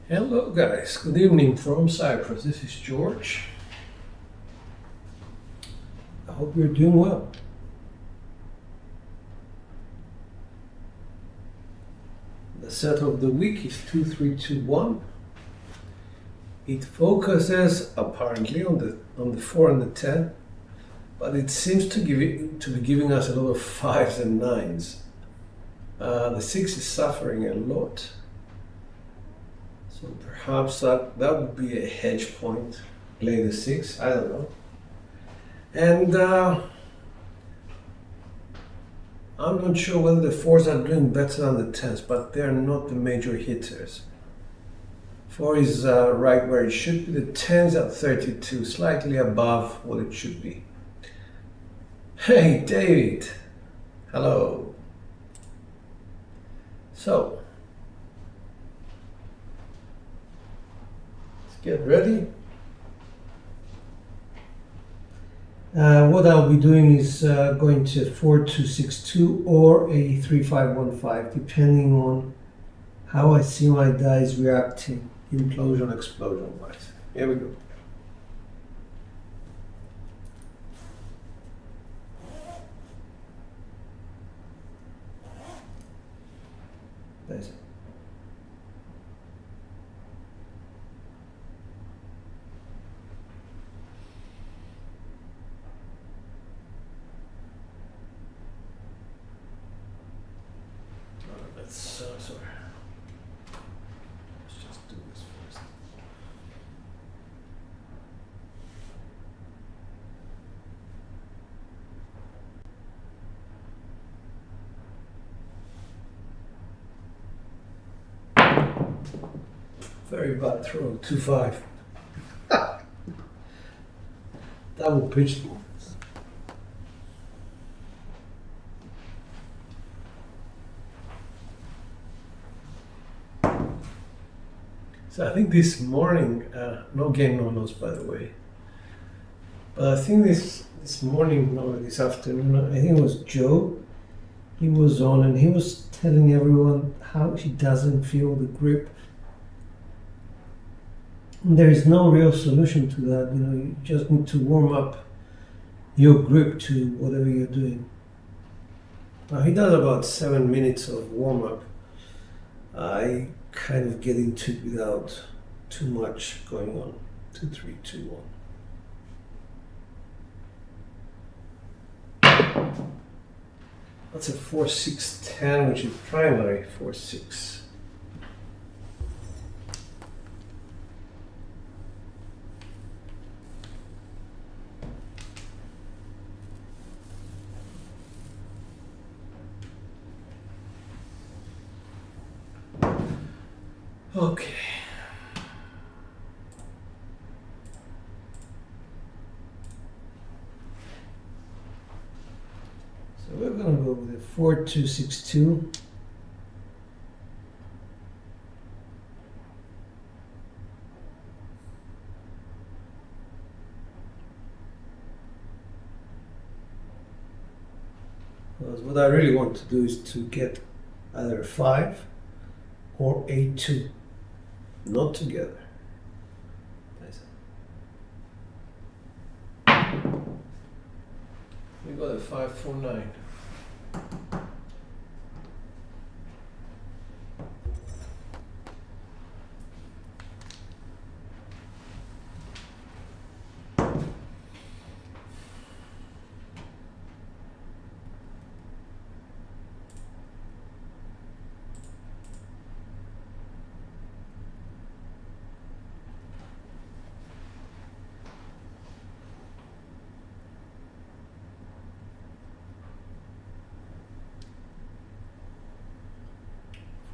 Hello guys, good evening from Cyprus. This is George. I hope you're doing well. The set of the week is 2321. It focuses apparently on the 4 and the 10, but it seems to be giving us a lot of 5s and 9s. The 6 is suffering a lot. So perhaps that would be a hedge point, play the 6, I don't know. And I'm not sure whether the 4s are doing better than the 10s, but they're not the major hitters. 4 is right where it should be, the 10's at 32, slightly above what it should be. Hey David, hello. So, get ready. What I'll be doing is going to 4262 or a 3515, depending on how I see my dice reacting, implosion, explosion wise. Here we go. That's it. Sorry. Let's just do this first. Very bad throw, 2-5. Double pitch. So I think this morning, no game, no loss by the way, but I think this morning, no, this afternoon, I think it was Joe, he was on and he was telling everyone how he doesn't feel the grip. And there is no real solution to that, you just need to warm up your grip to whatever you're doing. Now he does about 7 minutes of warm up. I kind of get into it without too much going on. 2, 3, 2, 1. That's a 4, 6, 10, which is primary 4, 6. Okay. So we're going to go with a 4262. Because what I really want to do is to get either a 5 or a 2. Not together. We got a 5, 4, 9.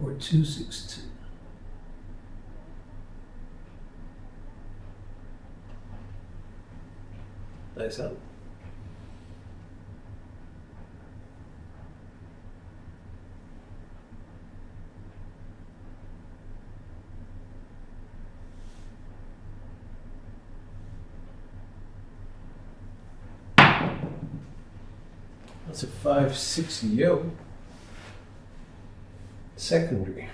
Or 262. Nice up. That's a 5, 6 yo. Secondary.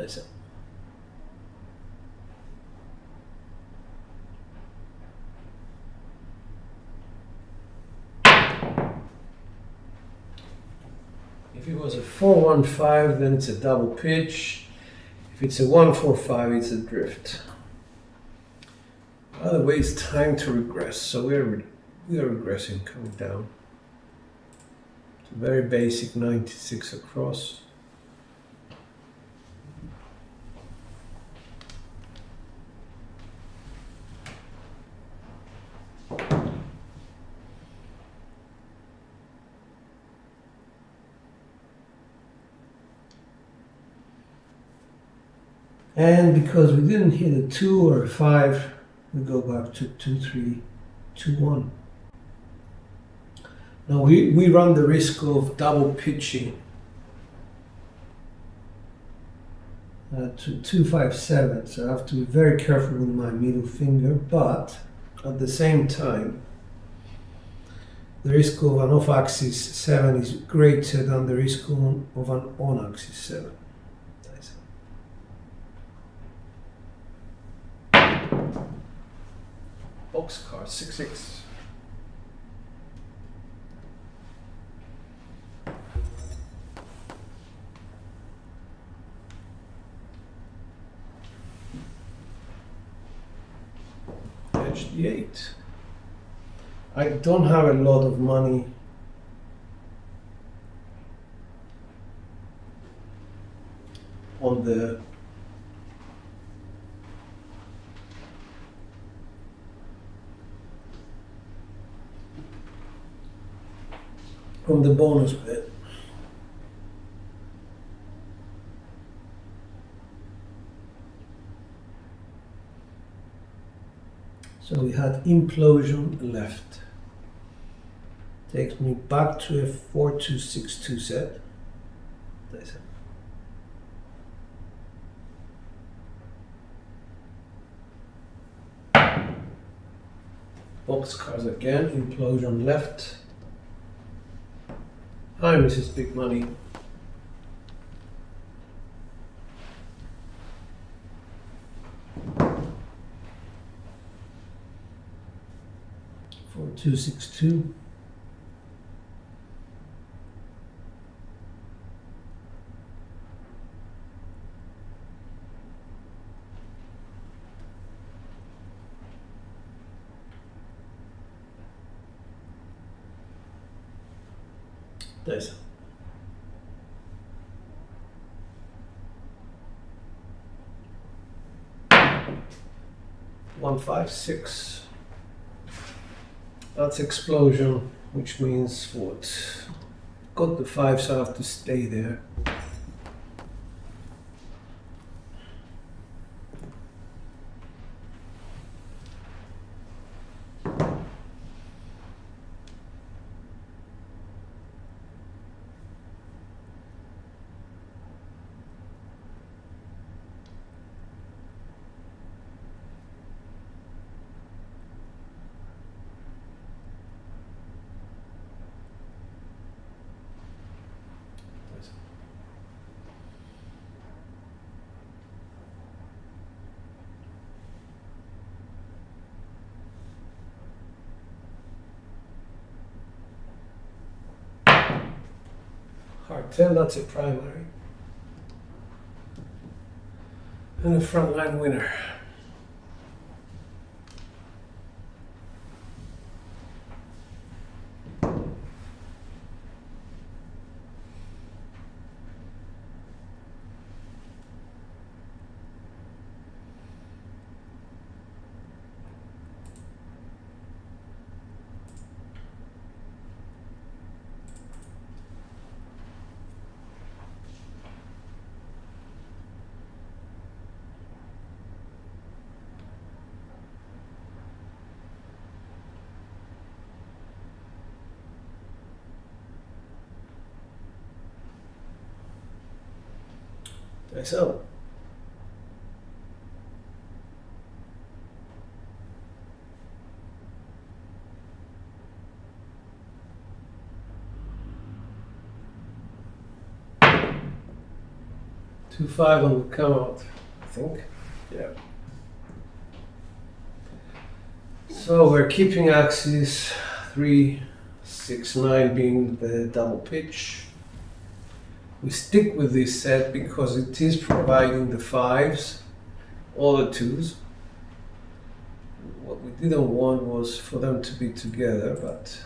That's it. If it was a 415, then it's a double pitch. If it's a 145, it's a drift. By the way, it's time to regress. So we are regressing, coming down. It's a very basic 96 across. And because we didn't hit a 2 or a 5, we go back to 2, 3, 2, 1. Now we run the risk of double pitching to 257, so I have to be very careful with my middle finger, but at the same time, the risk of an off-axis 7 is greater than the risk of an on-axis 7. Boxcar 6-6. Edge the 8. I don't have a lot of money. On the from the bonus bet. So we had implosion left. Takes me back to a 4-2-6-2 set. That's it. Boxcars again, implosion left. Hi, Mrs. Big Money. For 262. That's 156. That's explosion, which means what? Got the 5, so I have to stay there. Cartel, that's a primary. And a frontline winner. So, 2.5 on the come out, I think. Yeah. So we're keeping axis 369 being the double pitch. We stick with this set because it is providing the 5s, all the 2s. What we didn't want was for them to be together, but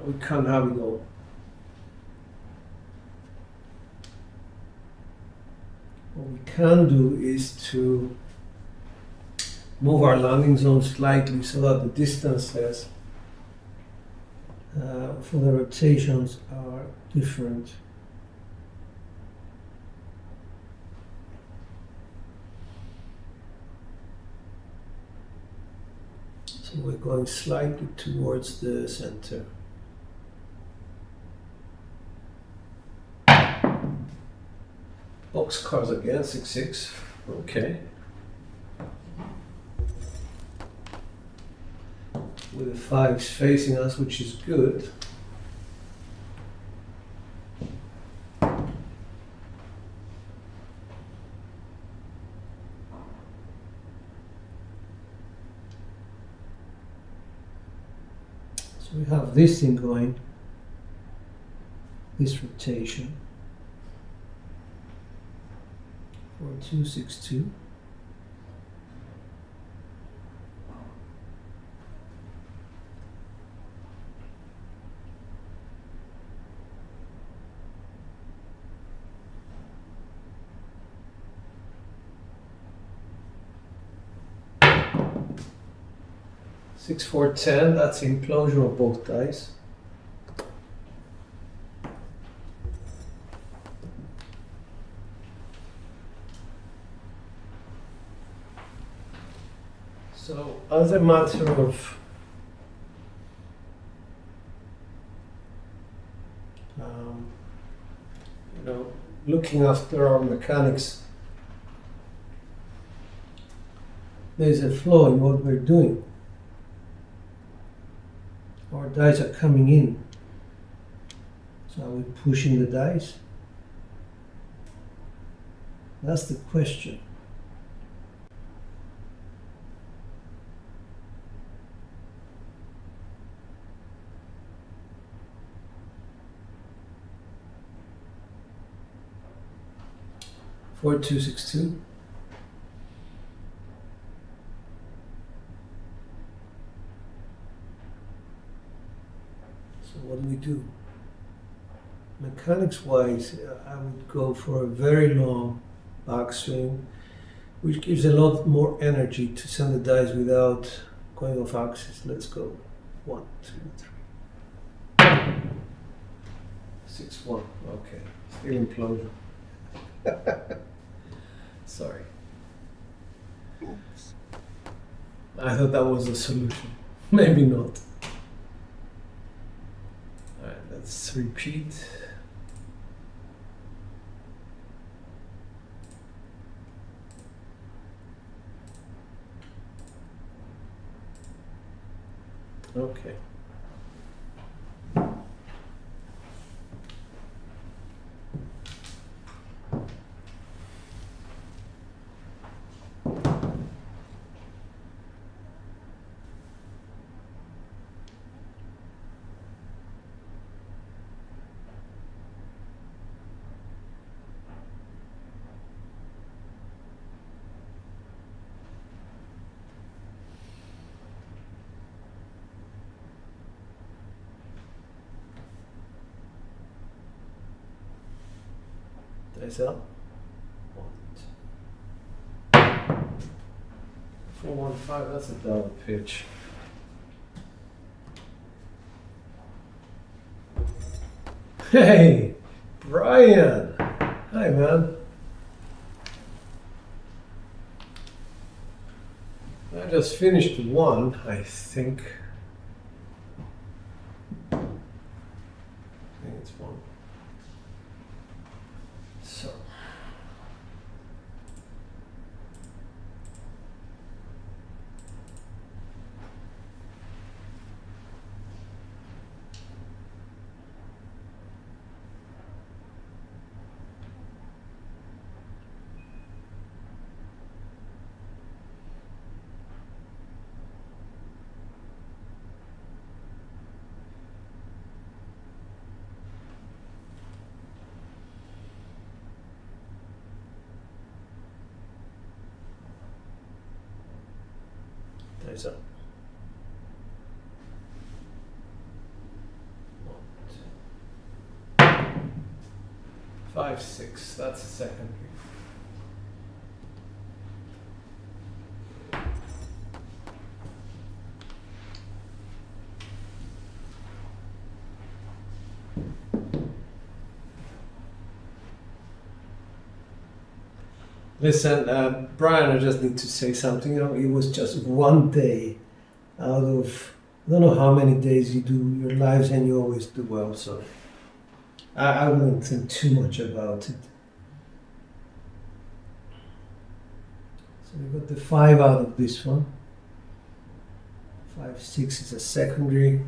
we can't have it all. What we can do is to move our landing zone slightly so that the distances for the rotations are different. So we're going slightly towards the center. Boxcars again, 6.6. Okay. With the 5s facing us, which is good. So we have this thing going, this rotation. 4262. Six, 4, 10, that's the implosion of both dice. So, as a matter of looking after our mechanics, there's a flaw in what we're doing. Our dice are coming in. So are we pushing the dice? That's the question. Four, 2, 6, 2. So what do we do? Mechanics wise, I would go for a very long backswing, which gives a lot more energy to send the dice without going off axis. Let's go. 1, 2, 3. 6, 1. Okay. Still implosion. Sorry. Oops. I thought that was the solution. Maybe not. Alright, let's repeat. Okay. Dice up. 4, 1, 5. That's a double pitch. Hey, Brian. Hi, man. I just finished one, I think. I think it's one. So. Nice up. 5, 6, that's a secondary. Listen, Brian, I just need to say something. You know, it was just one day out of, I don't know how many days you do your lives, and you always do well, so I wouldn't think too much about it. So we got the 5 out of this one. 5, 6 is a secondary.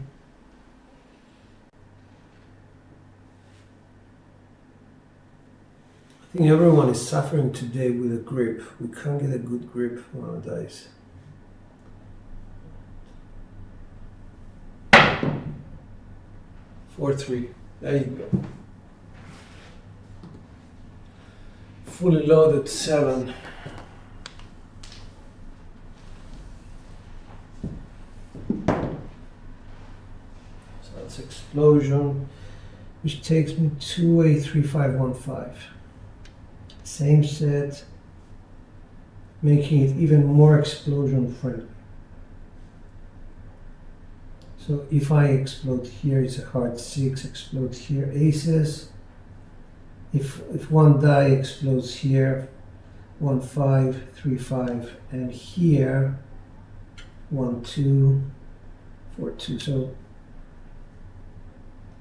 I think everyone is suffering today with a grip. We can't get a good grip on our dice. Four, 3. There you go. Fully loaded 7. So that's explosion, which takes me to a 3, 5, 1, 5. Same set, making it even more explosion friendly. So if I explode here, it's a hard 6, explode here, aces. If one die explodes here, 1, 5, 3, 5, and here, 1, 2, 4, 2. So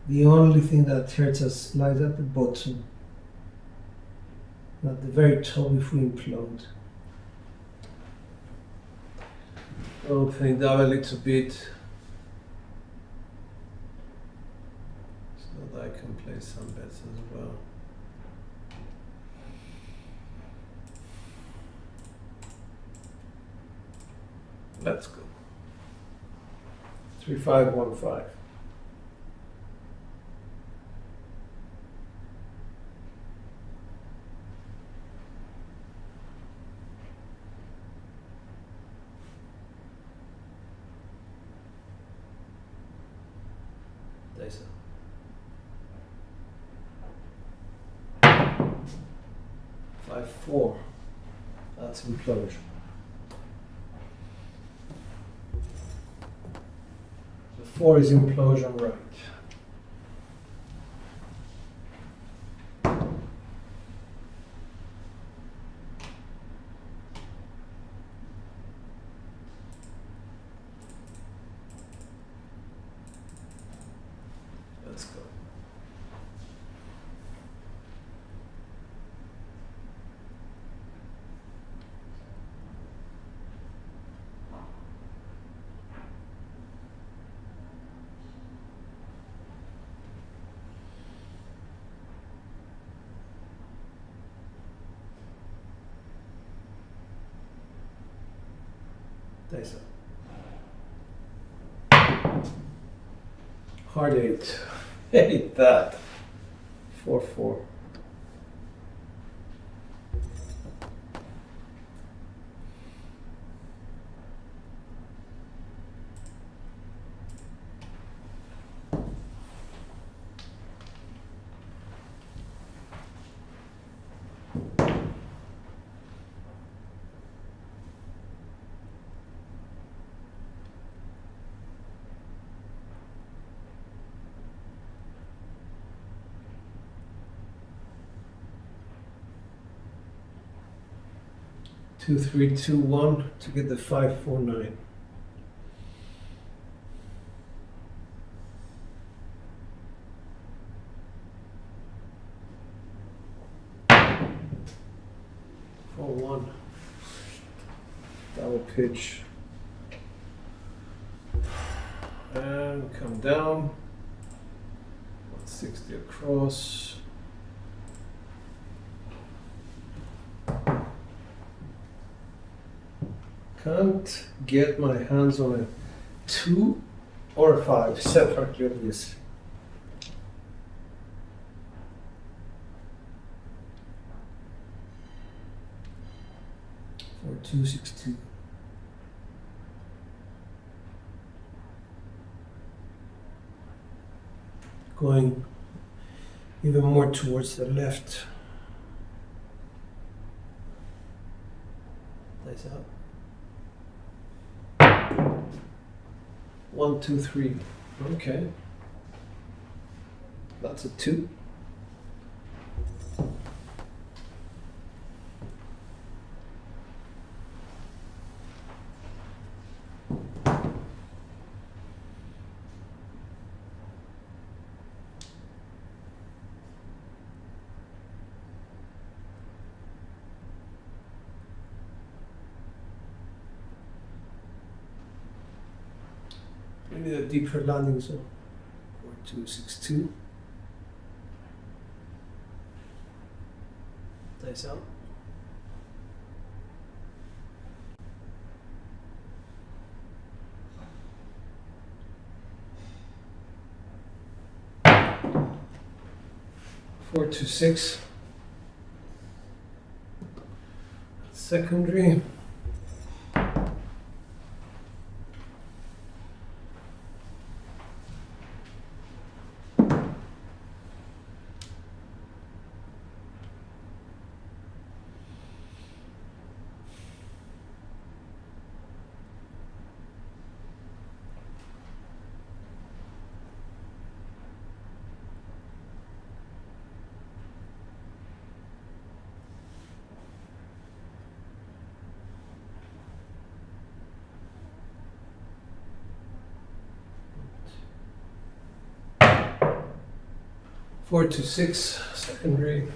the only thing that hurts us lies at the bottom. At the very top if we implode. Open it up a little bit so that I can play some bets as well. Let's go. 3, 5, 1, 5. Dice up. 5, 4. That's implosion. The 4 is implosion, right? Let's go. Dice up. Hard 8. Hate that. 4, 4. Two, 3, 2, 1 to get the 5, 4, 9. For 1. Double pitch. And come down. 160 across. Can't get my hands on a 2 or a 5 separately, obviously. For 2, 6, 2. going even more towards the left. Nice out. 1, 2, 3. Okay. That's a 2. We need a deeper landing zone. 4, 2, 6, 2. Nice out. Four, 2, 6. Secondary. Four, 2, 6. Secondary.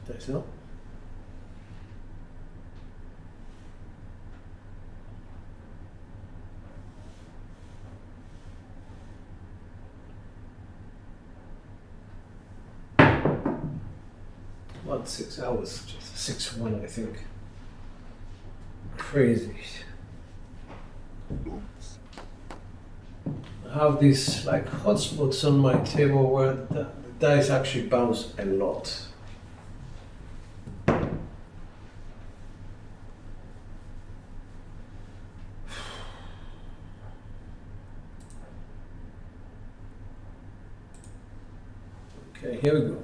Nice out. About 6 hours, just 6-1, I think. Crazy. I have these like hotspots on my table where the dice actually bounce a lot. Okay, here we go.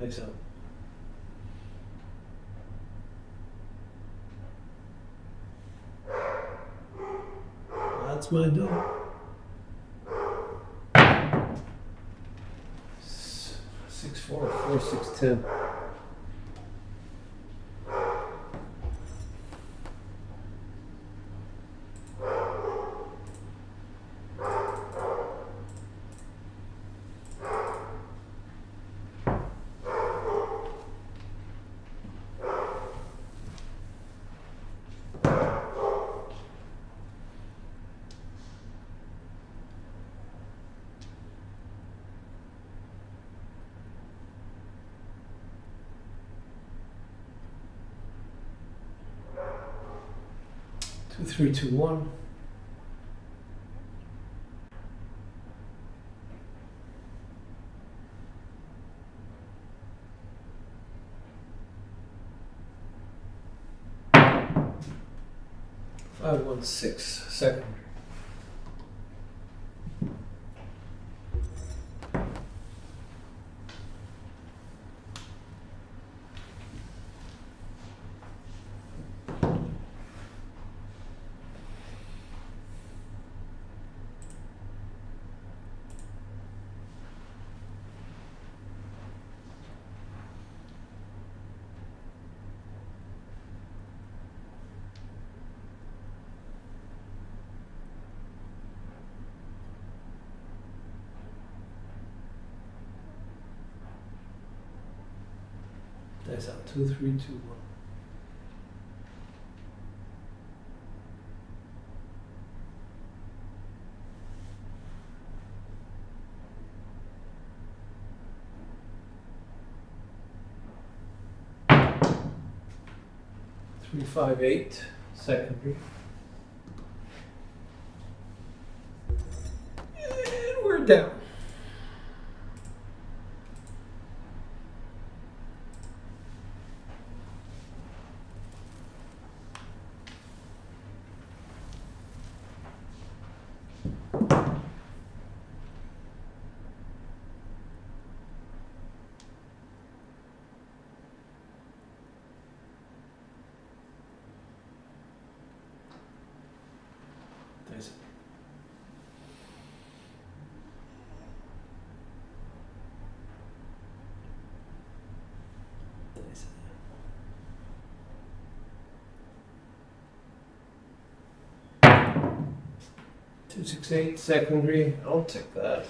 Nice out. That's my dog. 6, 4, 4, 6, 10. Two, 3, 2, 1. Five, 1, 6. Second. That's out 2, 3, 2, 1. Three, 5, 8, secondary. And we're down. There's there's 2, 6, 8, secondary. I'll take that.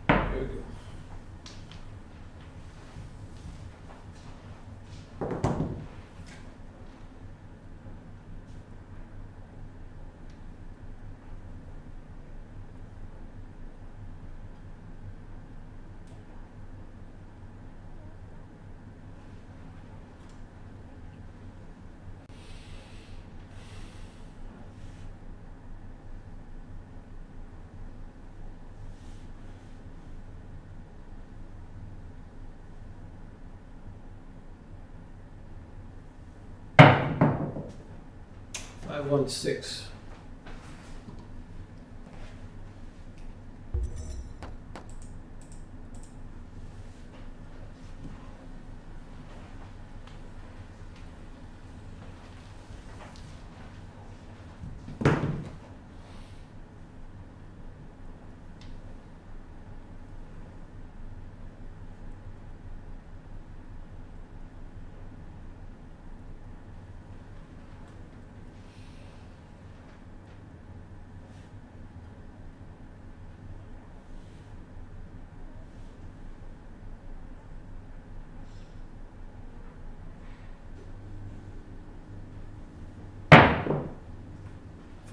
Here we go. I want 6.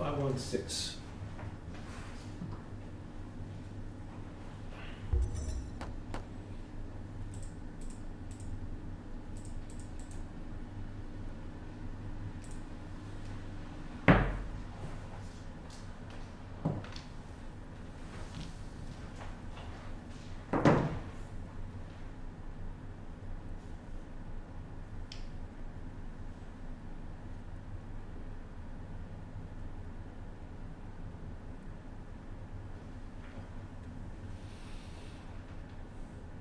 I want 6.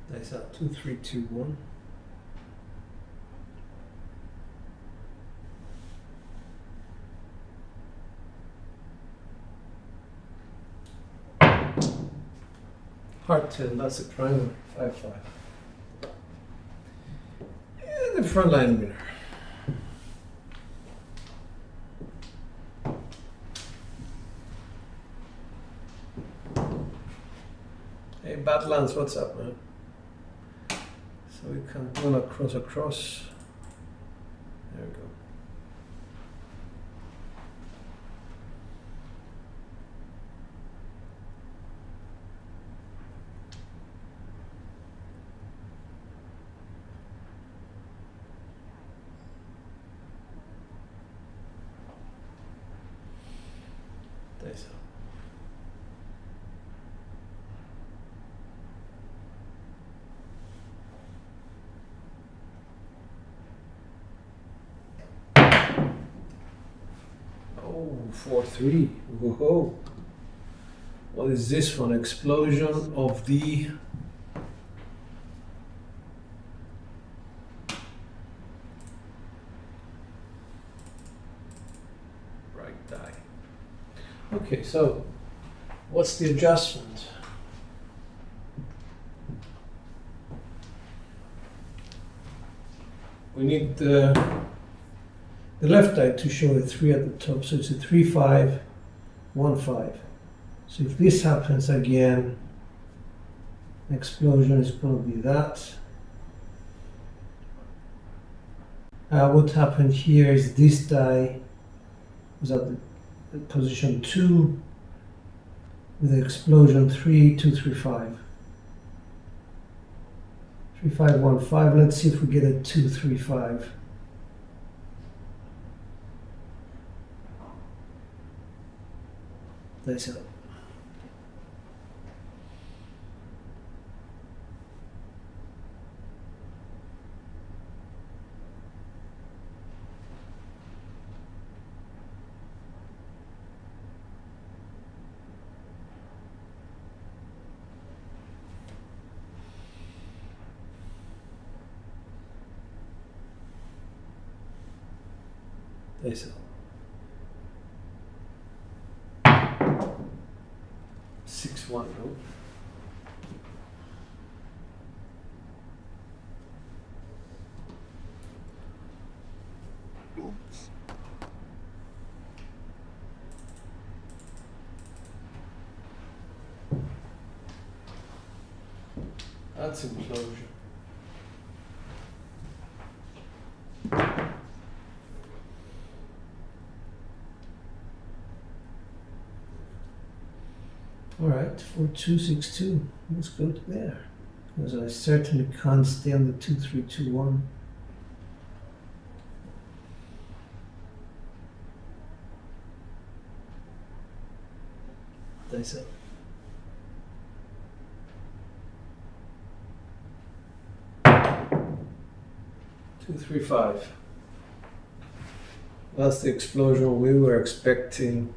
That's out 2, 3, 2, 1. Hard 10, that's a triangle. 5, 5. And the front line winner. Hey, Badlands, what's up, man? So we can do a across. There we go. There's a 4, 3. Whoa. What is this one? Explosion of the right die. Okay, so what's the adjustment? we need the left die to show a 3 at the top, so it's a 3, 5, 1, 5. So if this happens again, the explosion is going to be that. What happened here is this die was at the position 2 with the explosion 3, 2, 3, 5. 3, 5, 1, 5. Let's see if we get a 2, 3, 5. That's it. That's it. 6, 1, no? That's implosion. All right, 4262. Let's go to there, because I certainly can't stay on the 2321. That's it. Two, 3, 5. That's the explosion we were expecting.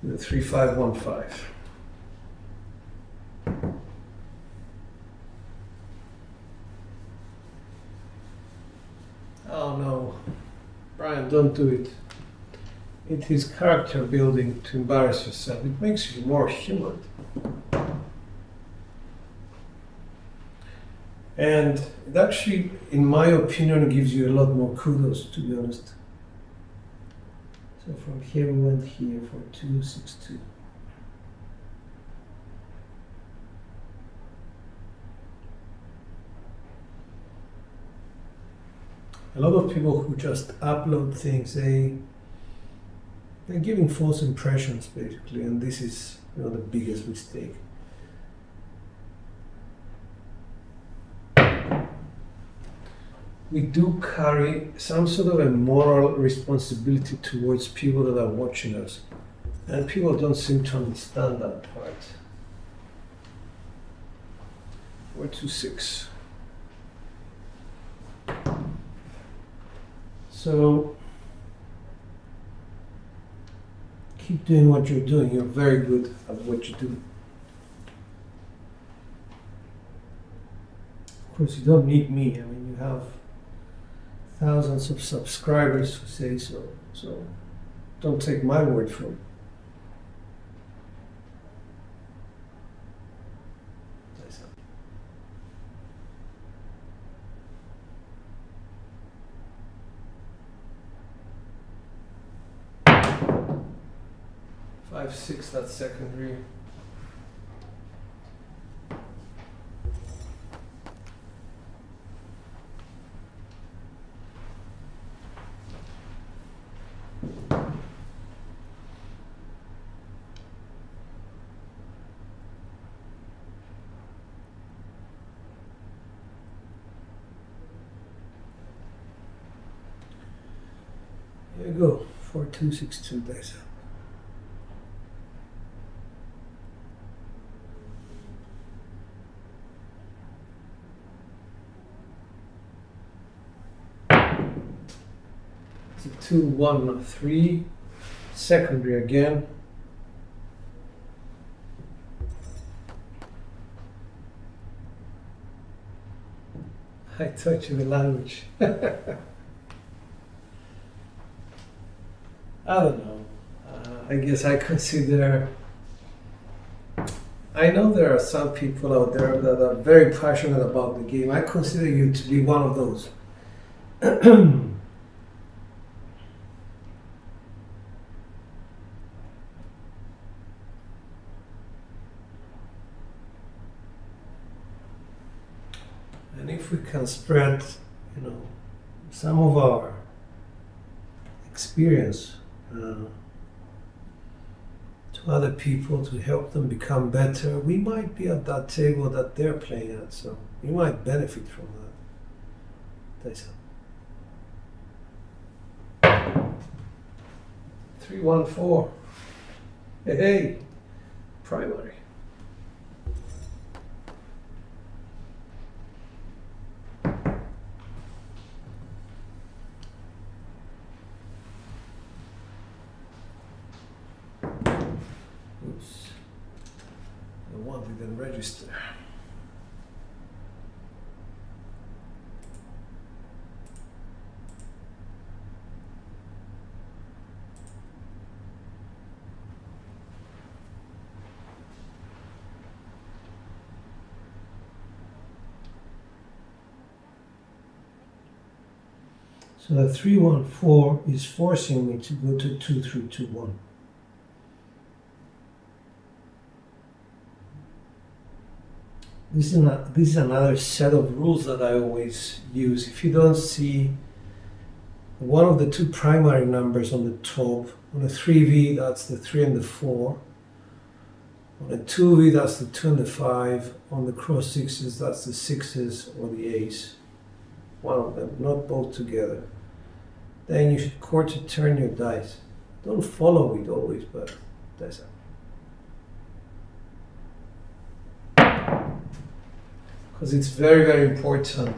The 3, 5, 1, 5. Oh no, Brian, don't do it. It is character building to embarrass yourself. It makes you more human. And it actually, in my opinion, gives you a lot more kudos, to be honest. So from here we went here for 262. A lot of people who just upload things, they're giving false impressions basically, and this is, you know, the biggest mistake. We do carry some sort of a moral responsibility towards people that are watching us, and people don't seem to understand that part. 426. So keep doing what you're doing. You're very good at what you do. Of course, you don't need me. I mean, you have thousands of subscribers who say so. So don't take my word for it. 5, 6, that's secondary. There you go, 4262 days. It's a 2, 1, 3, secondary again. I taught you the language. I don't know. I guess I consider. I know there are some people out there that are very passionate about the game. I consider you to be one of those. And if we can spread, some of our experience to other people to help them become better, we might be at that table that they're playing at, so you might benefit from that. 314. Hey, primary. Oops. The one didn't register. So the 314 is forcing me to go to 2321. This is another set of rules that I always use. If you don't see one of the two primary numbers on the top, on a 3V that's the 3 and the 4, on a 2V that's the 2 and the 5, on the cross sixes that's the 6s or the ace. One of them, not both together. Then you should quarter turn your dice. Don't follow it always, but that's it. Because it's very, very important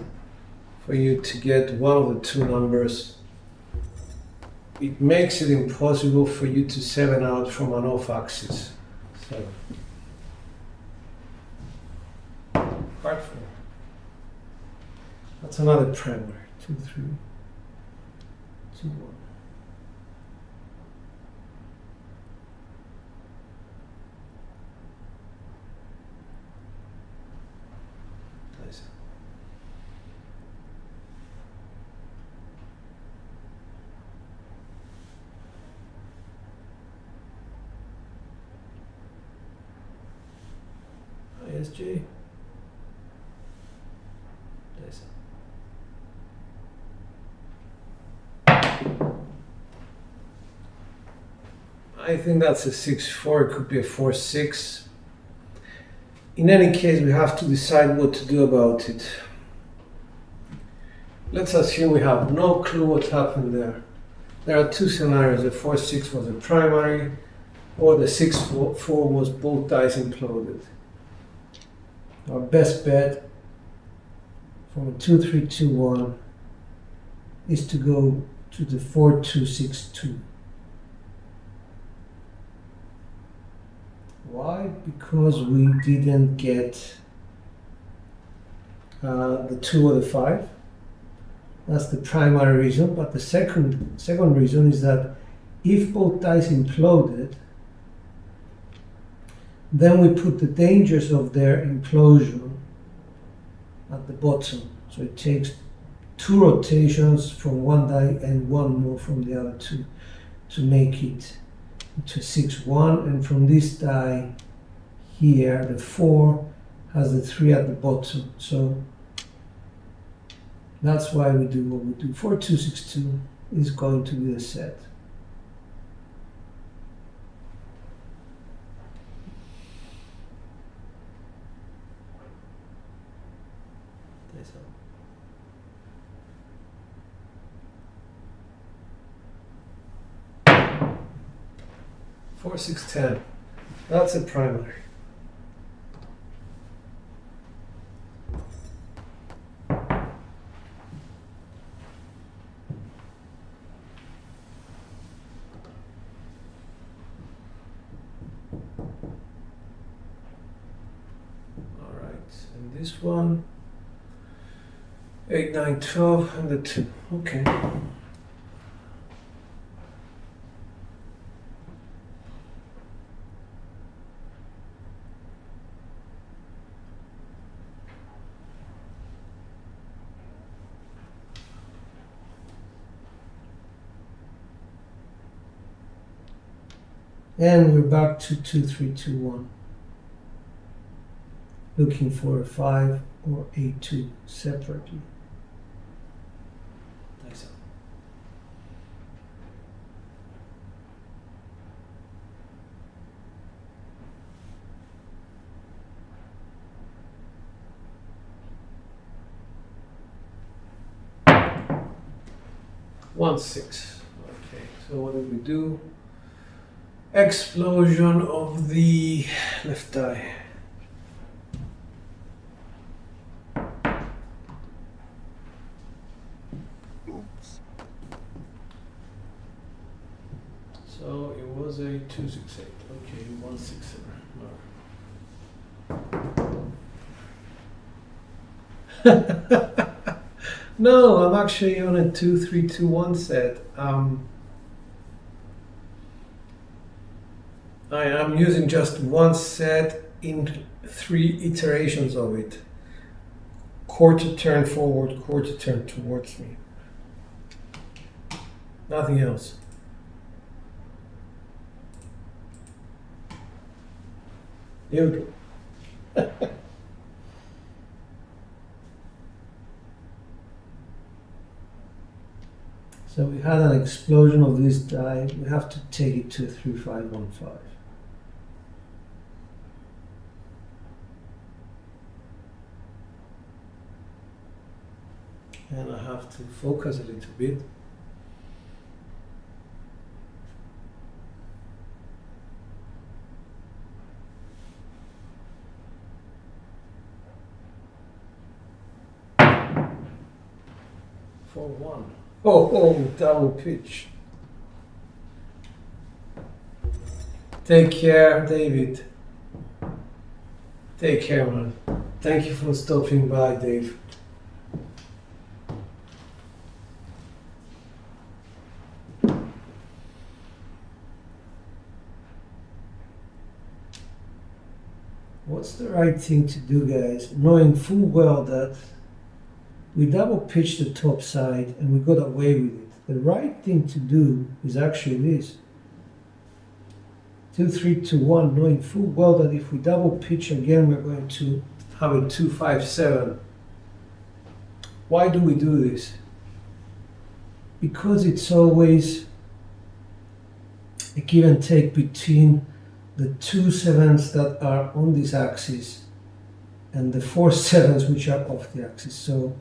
for you to get one of the two numbers. It makes it impossible for you to 7 out from an off axis. So, card 4. That's another primary. 2, 3, 2, 1. Nice. ISJ. Nice. I think that's a 6-4, it could be a 4-6. In any case, we have to decide what to do about it. Let's assume we have no clue what happened there. There are two scenarios, the 4-6 was a primary, or the 6-4 was both dice imploded. Our best bet from a 2-3-2-1 is to go to the 4-2-6-2. Why? Because we didn't get the 2 or the 5. That's the primary reason. But the second reason is that if both dice imploded, then we put the dangers of their implosion at the bottom. So it takes 2 rotations from one die and 1 more from the other two to make it to 6-1, and from this die here, the 4 has the 3 at the bottom. So that's why we do what we do. 4-2-6-2 is going to be the set. Four, 6, 10. That's a primary. All right, and this one, 8, 9, 12, and the 2. Okay. And we're back to 2-3-2-1. Looking for a 5 or a 2 separately. Nice. 1-6. Okay, so what do we do? Explosion of the left die. Oops. So it was a 2-6-8. Okay, 1-6-7. No, I'm actually on a 2-3-2-1 set. I'm using just one set in 3 iterations of it. Quarter turn forward, quarter turn towards me. Nothing else. Here we go. So we had an explosion of this die. We have to take it to 3-5-1-5. And I have to focus a little bit. For 1. Oh, double pitch. Take care, David. Take care, man. Thank you for stopping by, Dave. What's the right thing to do, guys? Knowing full well that we double pitched the top side and we got away with it. The right thing to do is actually this. 2-3-2-1, knowing full well that if we double pitch again, we're going to have a 2-5-7. Why do we do this? Because it's always a give and take between the 2 sevens that are on this axis and the 4 sevens which are off the axis. So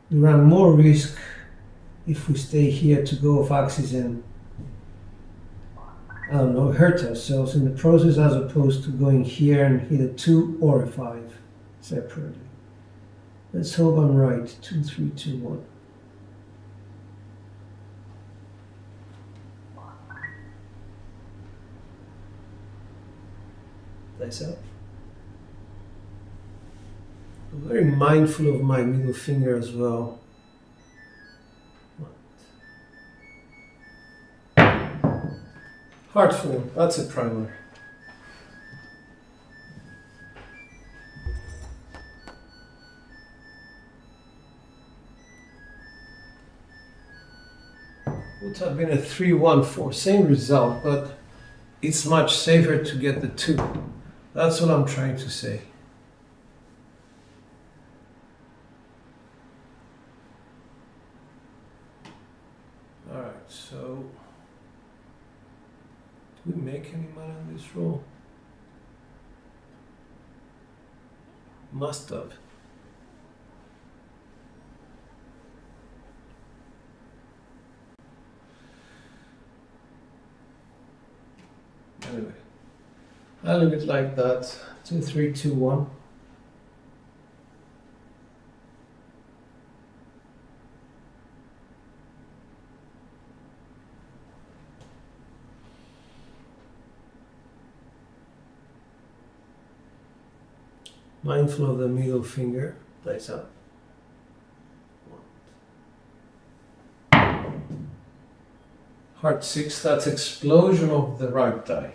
we run more risk if we stay here to go off axis and, I don't know, hurt ourselves in the process as opposed to going here and hit a 2 or a 5 separately. Let's hope I'm right. 2-3-2-1. Nice up. I'm very mindful of my middle finger as well. Hard 4, that's a primer. Would have been a 3-1-4, same result, but it's much safer to get the 2. That's what I'm trying to say. All right, so do we make any money on this roll? Must have. Anyway, I'll leave it like that. 2-3-2-1. Mindful of the middle finger. Nice up. Heart 6, that's explosion of the right die.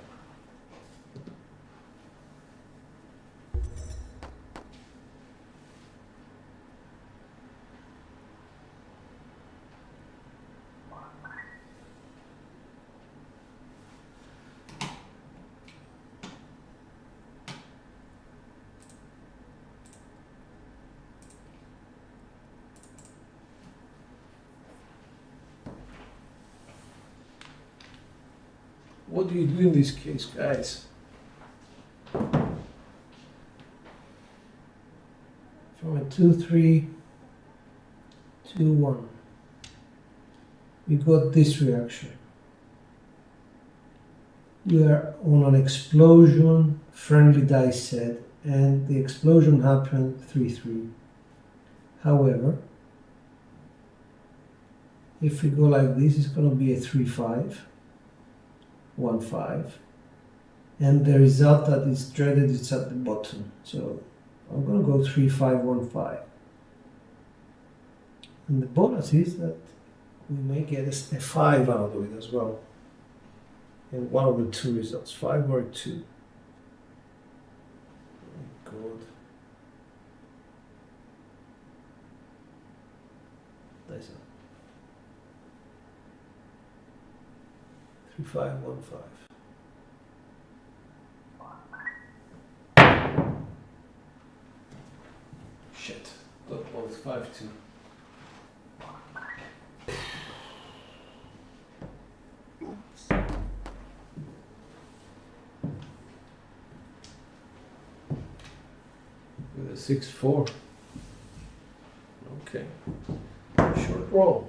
What do you do in this case, guys? From a 2-3, 2-1, we got this reaction. We are on an explosion friendly dice set, and the explosion happened 3-3. However, if we go like this, it's going to be a 3-5, 1-5, and the result that is dreaded is at the bottom. So I'm going to go 3-5, 1-5. And the bonus is that we may get a 5 out of it as well. In one of the two results, 5 or 2. Good. Nice. 3-5, 1-5. Shit. Got both 5-2. With a 6-4. Okay. Short roll.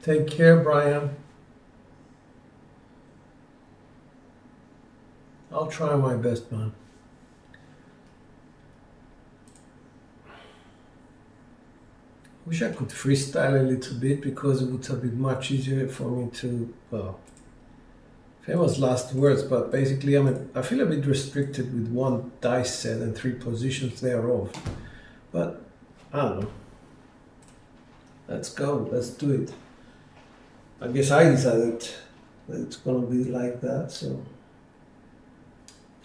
Take care, Brian. I'll try my best, man. Wish I could freestyle a little bit because it would have been much easier for me to, well, famous last words, but basically I feel a bit restricted with one dice set and 3 positions thereof. But I don't know. Let's go, let's do it. I guess I decided that it's going to be like that, so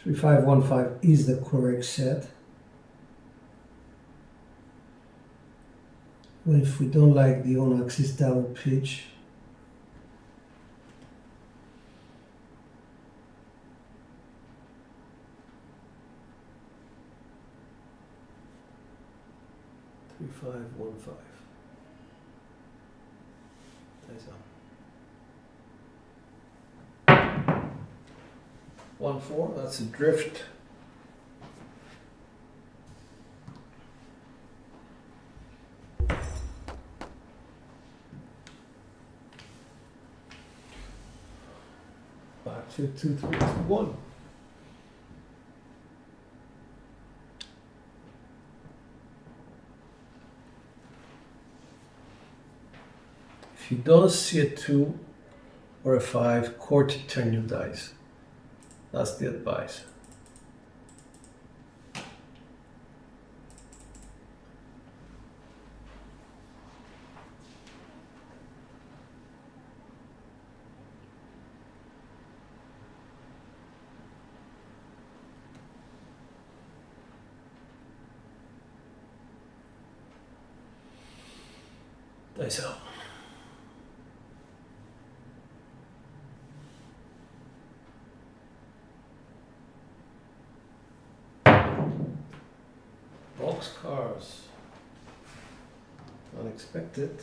3-5, 1-5 is the correct set. Well, if we don't like the on-axis double pitch, three, 5, 1, 5. Nice up. 1-4, that's a drift. Back to 2, 3, 2, 1. If you don't see a 2 or a 5, quarter turn your dice. That's the advice. Dice out. Boxcars. Unexpected.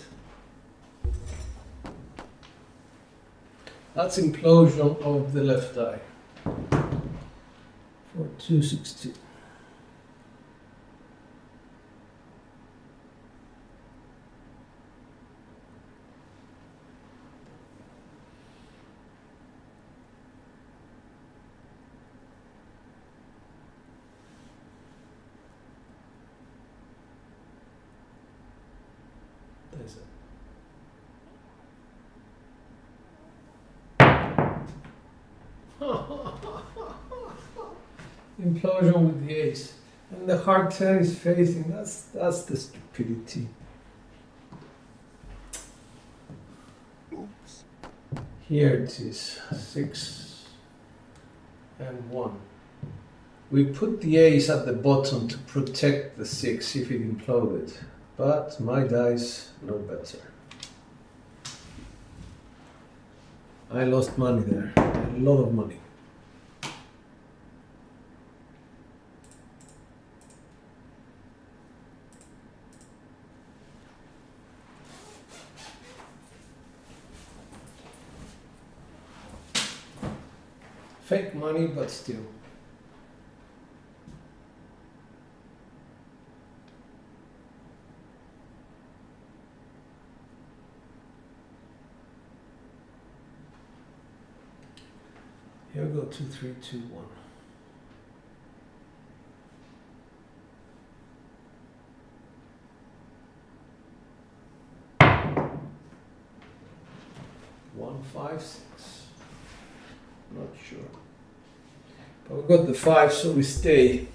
That's implosion of the left eye. For 260. Implosion with the ace. And the hard 10 is facing. That's the stupidity. Oops. Here it is. 6 and 1. We put the ace at the bottom to protect the 6 if it imploded. But my dice know better. I lost money there. A lot of money. Fake money, but still. Here we go, 2, 3, 2, 1. One, 5, 6. Not sure. But we got the 5, so we stay.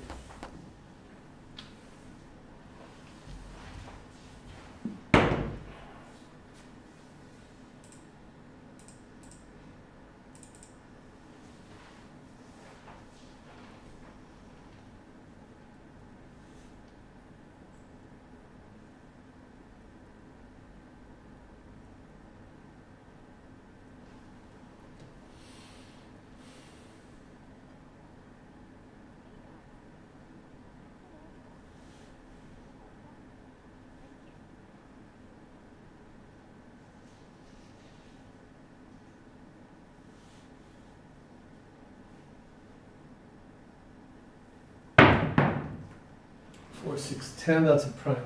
Four, 6, 10, that's a primary.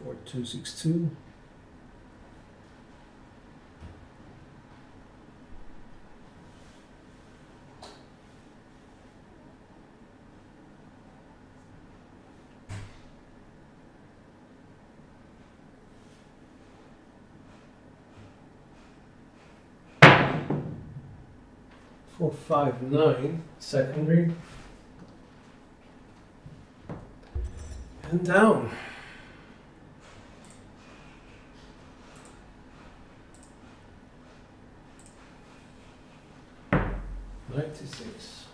Four, 2, 6, 2. Four, 5, 9, secondary, and down. $96.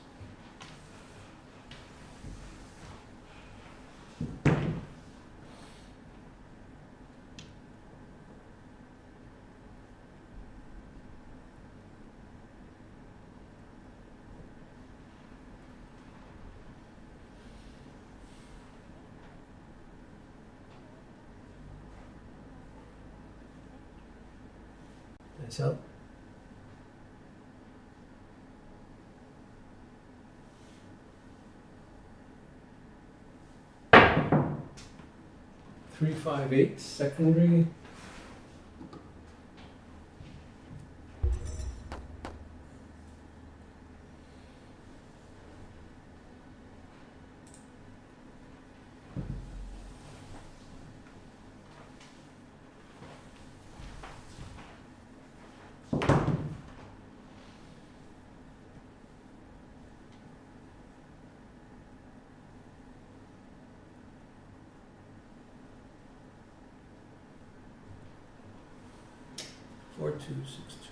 Nice up. Three, 5, 8, secondary. Four, 2, 6, 2.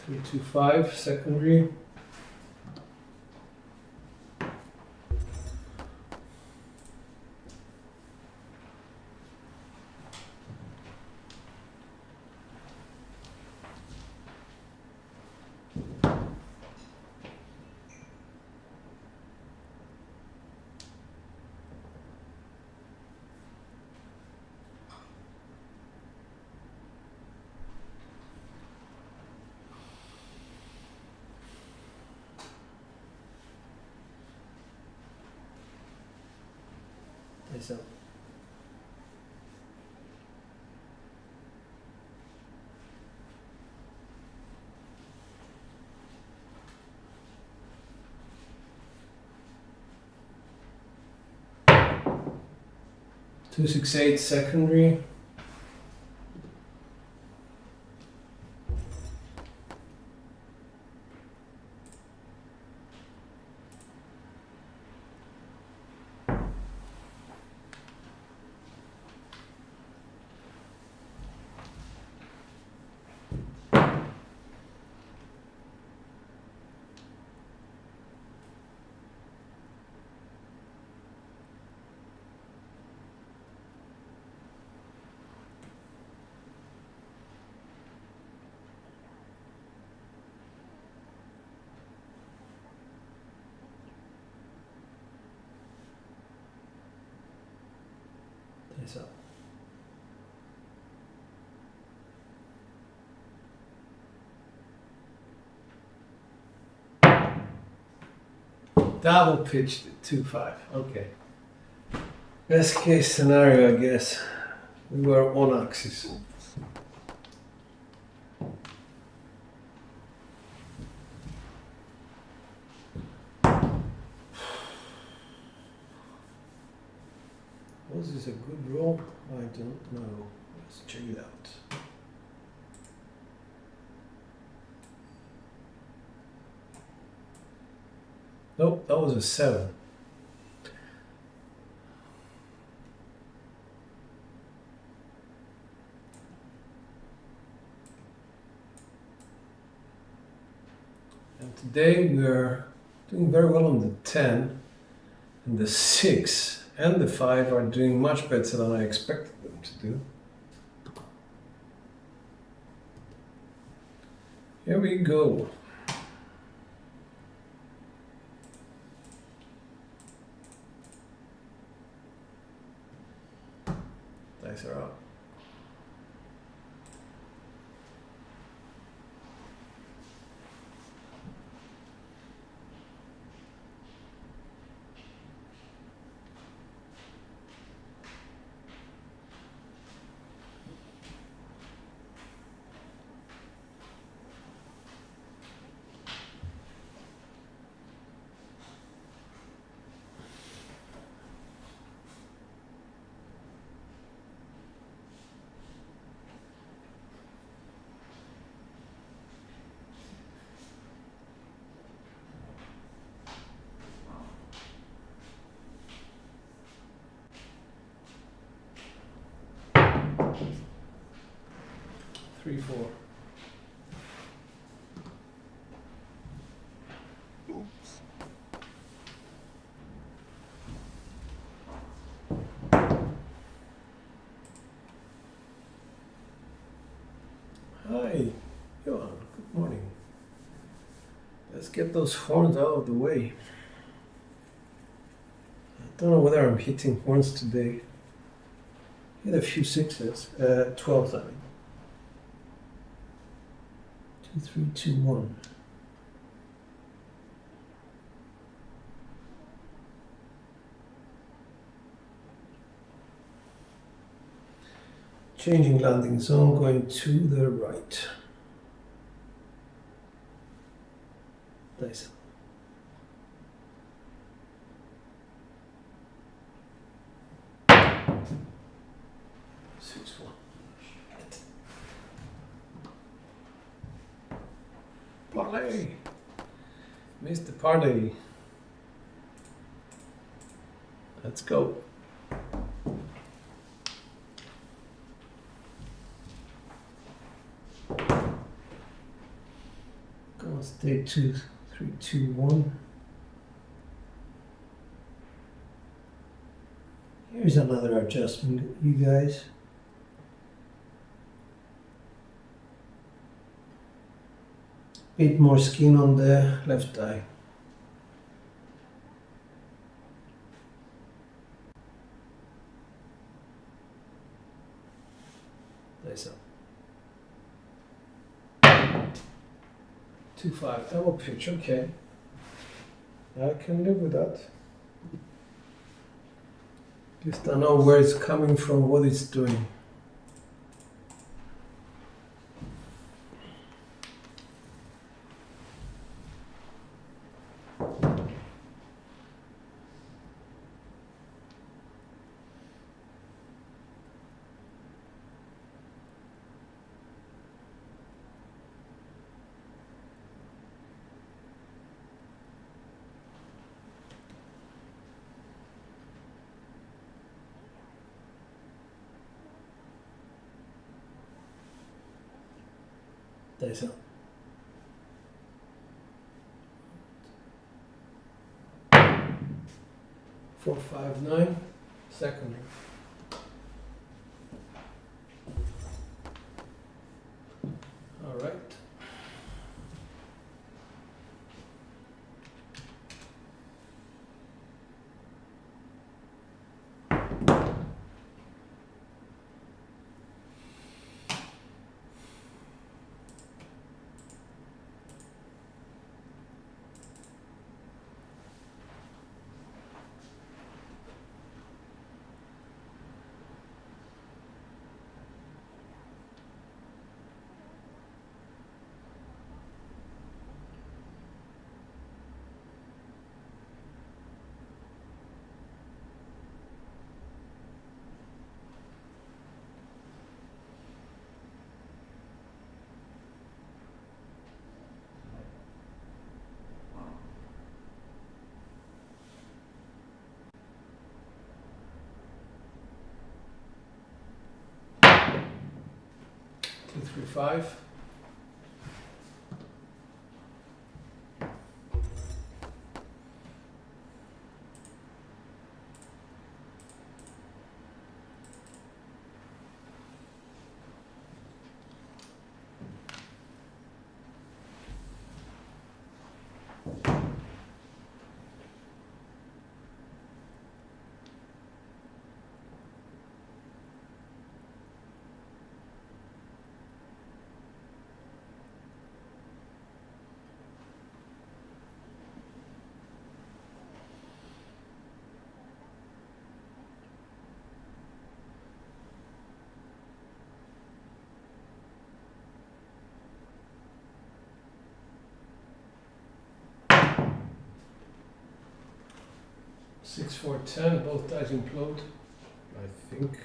Three, 2, 5, secondary. Nice up. Two 6/8 secondary. Nice up. Double pitched it, 2-5. Okay. Best case scenario, I guess. We were on axis. Was this a good roll? I don't know. Let's check it out. Nope, that was a 7. And today we're doing very well on the 10, and the 6 and the 5 are doing much better than I expected them to do. Here we go. Dice are up. Three, 4. Oops. Hi, Johan. Good morning. Let's get those horns out of the way. I don't know whether I'm hitting horns today. Hit a few 6s. 12s, I mean. 2, 3, 2, 1. Changing landing zone, going to the right. Nice. Six, 1. Parlay. Missed the parlay. Let's go. Gonna stay 2, 3, 2, 1. Here's another adjustment, you guys. Bit more skin on the left eye. Nice up. 2-5 double pitch, okay. I can live with that. Just don't know where it's coming from, what it's doing. Deze. Four, 5, 9. Second. All right. Two, 3, 5. Six, 4, 10, both dice implode, I think.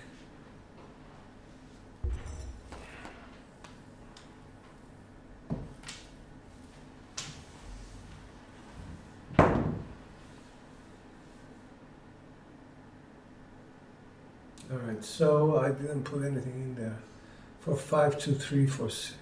All right, so I didn't put anything in there. For 5, 2, 3, 4, 6.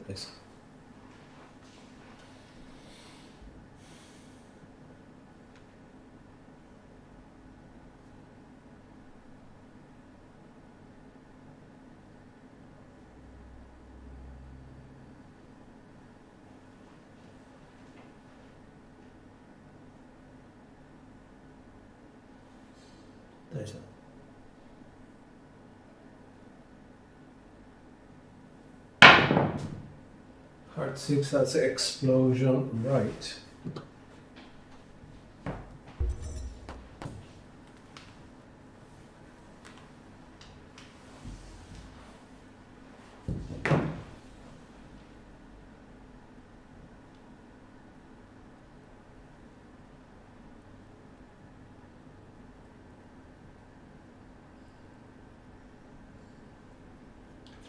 Nice. Nice. Heart 6, that's an explosion, right.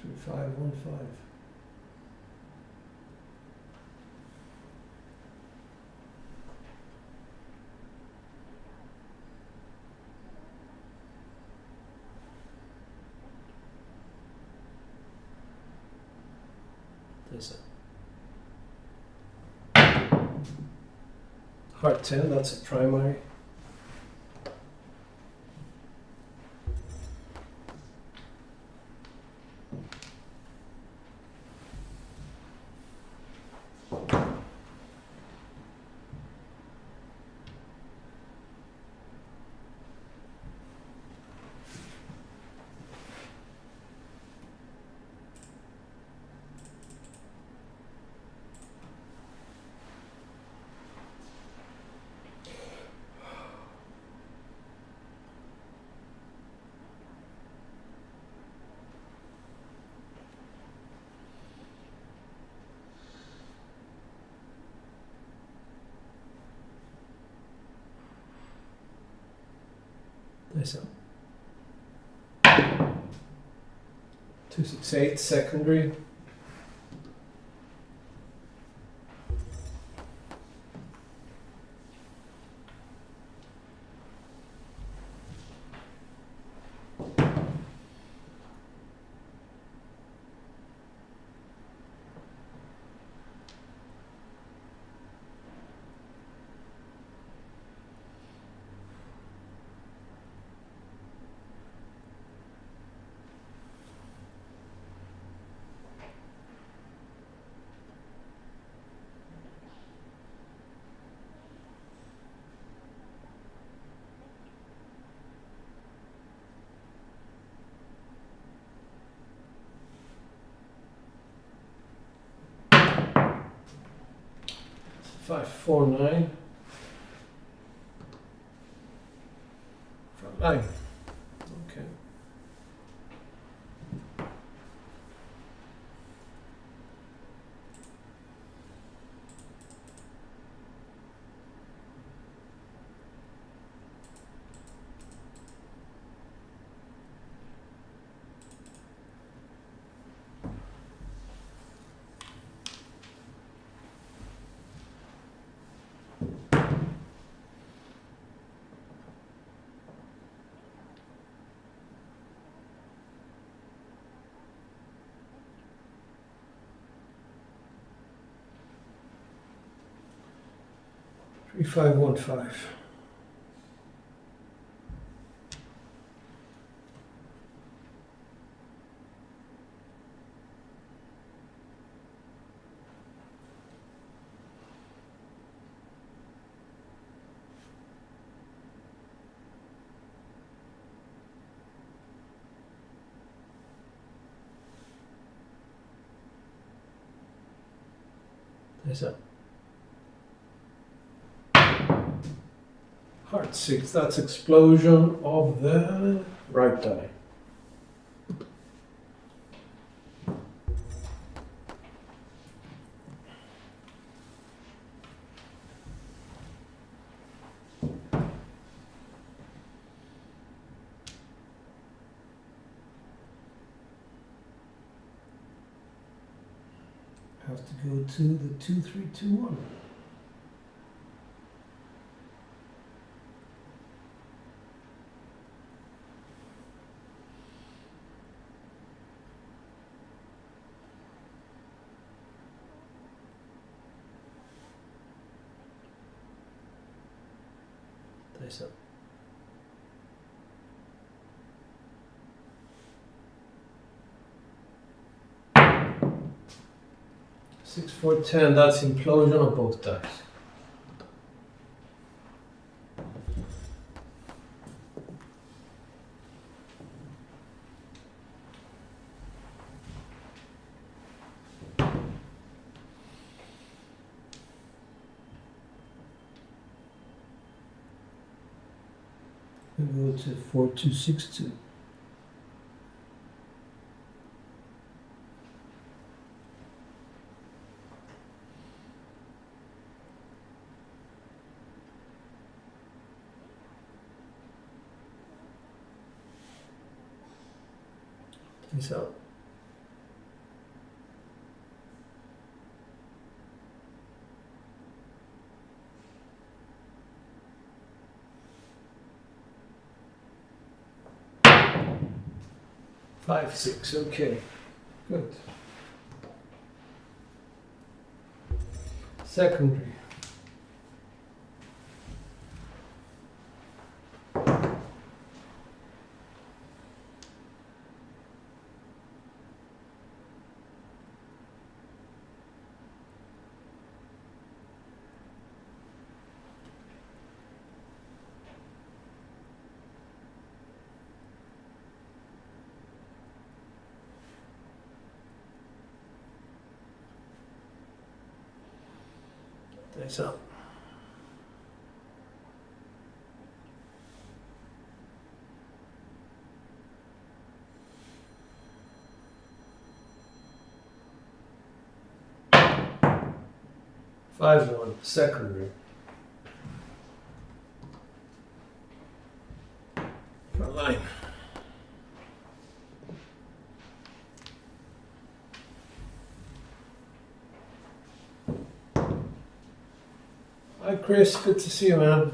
Three, 5, 1, 5. Heart 10, that's a primary. So 268 secondary. Five, 4, 9. Front line. Okay. Three, 5, 1, 5. There's a heart 6. That's explosion of the right die. Have to go to the 2, 3, 2, 1. There's a 6, 4, 10. That's implosion of both dice. We go to 4, 2, 6, 2. So 5, 6, okay, good. Secondary. There's up. Five, 1, secondary. Hi Chris, good to see you, man.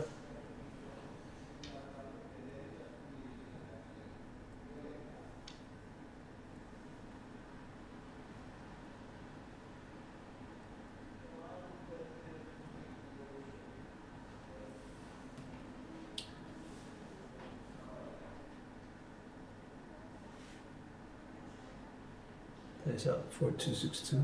There's out 4262.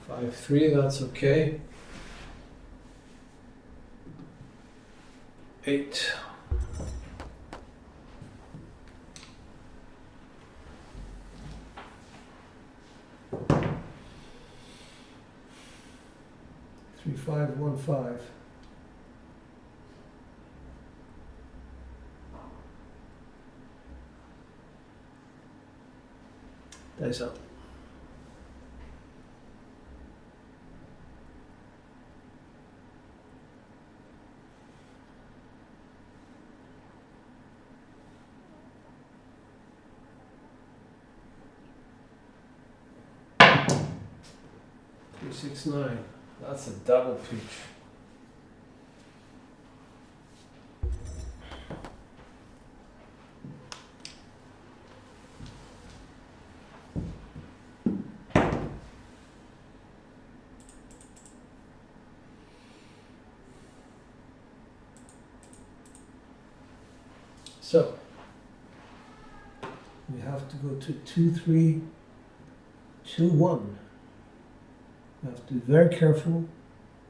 5-3, that's okay. 8. Three, 5, 1, 5. There's up. 369. That's a double pitch. So we have to go to 2, 3, 2, 1. We have to be very careful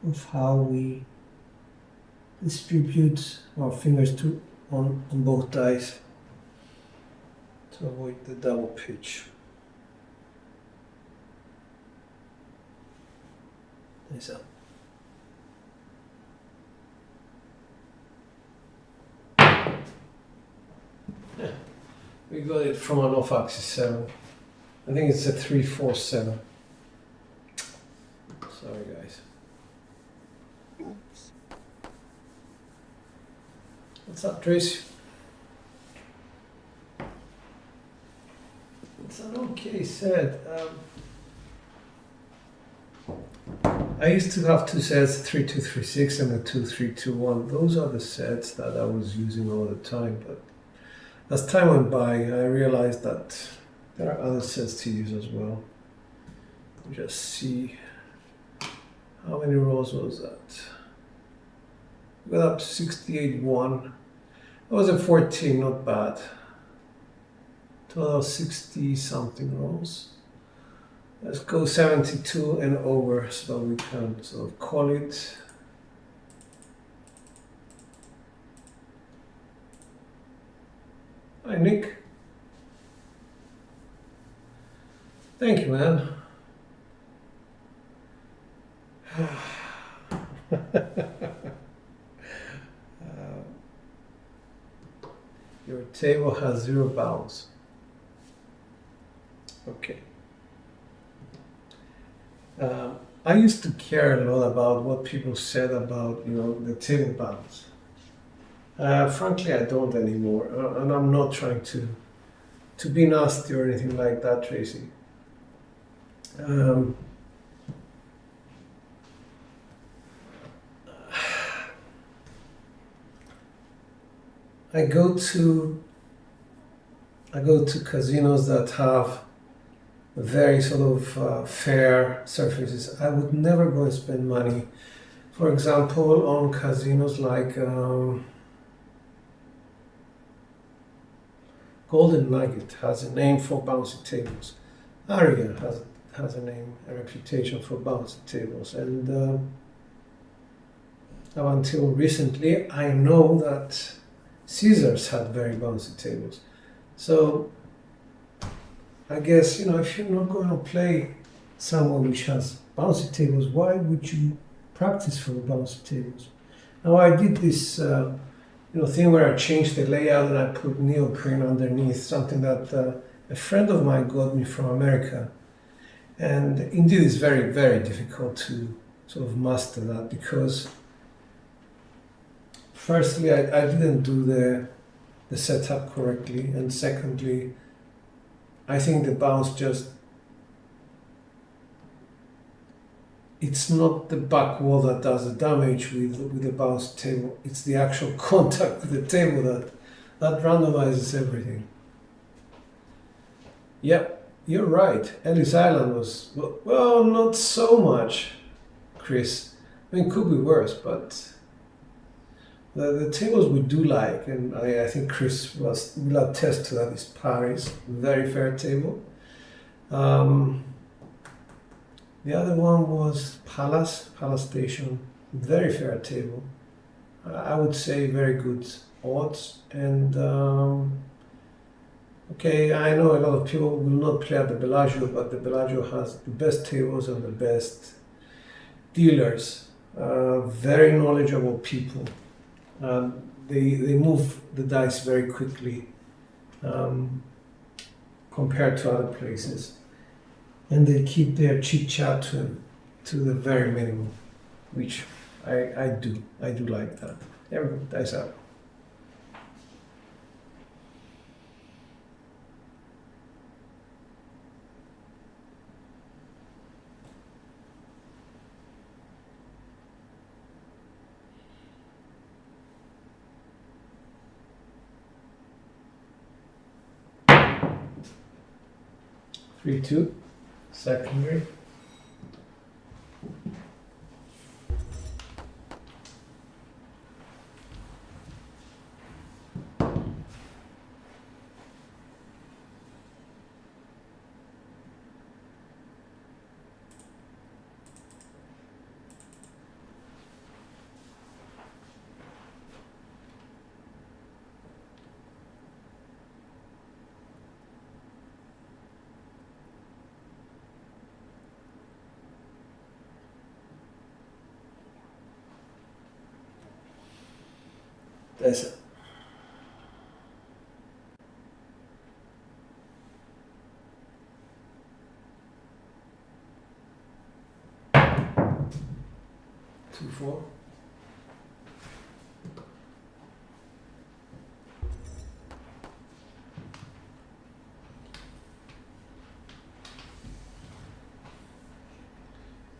of how we distribute our fingers on both dice to avoid the double pitch. Nice up. Yeah. We got it from an off-axis 7. I think it's a 3-4-7. Sorry, guys. Oops. What's up, Trace? It's an okay set. I used to have two sets, 3-2-3-6 and a 2-3-2-1. Those are the sets that I was using all the time. But as time went by, I realized that there are other sets to use as well. Just see. How many rolls was that? We got up to 68-1. That was a 14, not bad. Total 60 something rolls. Let's go 72 and over so we can sort of call it. Hi Nick. Thank you, man. Your table has 0 bounds. Okay. I used to care a lot about what people said about, the table bounds. Frankly, I don't anymore, and I'm not trying to be nasty or anything like that, Tracy. I go to casinos that have very sort of fair surfaces. I would never go and spend money, for example, on casinos like Golden Nugget has a name for bouncy tables. Aria has a name, a reputation for bouncy tables, and up until recently, I know that Caesars had very bouncy tables. So I guess, if you're not going to play somewhere which has bouncy tables, why would you practice for the bouncy tables? Now I did this thing where I changed the layout and I put neoprene underneath, something that a friend of mine got me from America. And indeed it's very, very difficult to sort of master that because firstly, I didn't do the setup correctly, and secondly, I think the bounce just, it's not the back wall that does the damage with the bounce table. It's the actual contact with the table that randomizes everything. Yep, you're right. Ellis Island was, well, not so much, Chris. I mean, it could be worse, but the tables we do like, and I think Chris will attest to that, is Paris, very fair table. The other one was Palace Station, very fair table. I would say very good odds. And okay, I know a lot of people will not play at the Bellagio, but the Bellagio has the best tables and the best dealers, very knowledgeable people. They move the dice very quickly compared to other places. And they keep their chit chat to the very minimum, which I do like that. Everybody, dice up. Three, two, secondary. That's it. Two, four.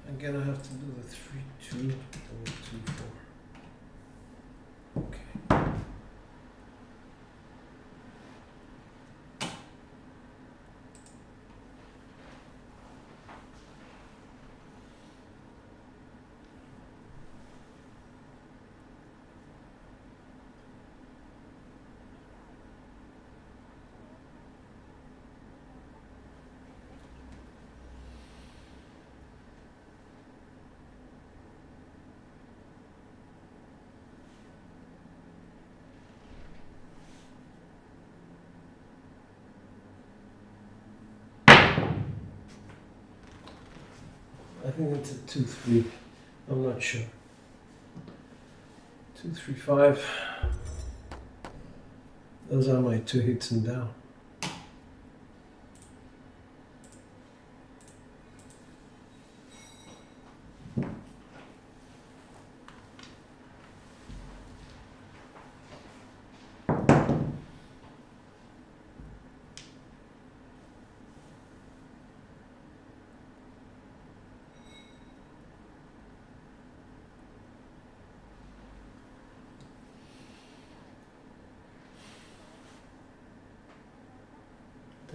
Again, I have to do the 3, 2, and the 2, 4. Okay. I think it's a 2, 3. I'm not sure. 2, 3, 5. Those are my 2 hits and down.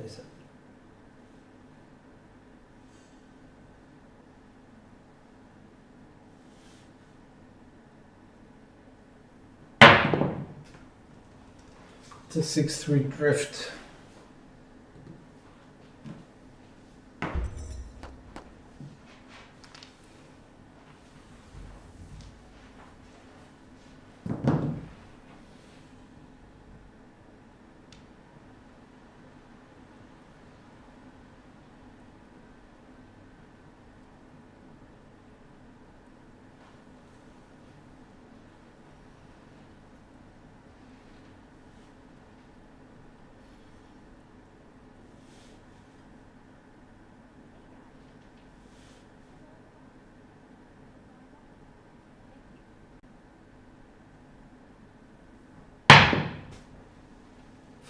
That's it. It's a 6-3 drift.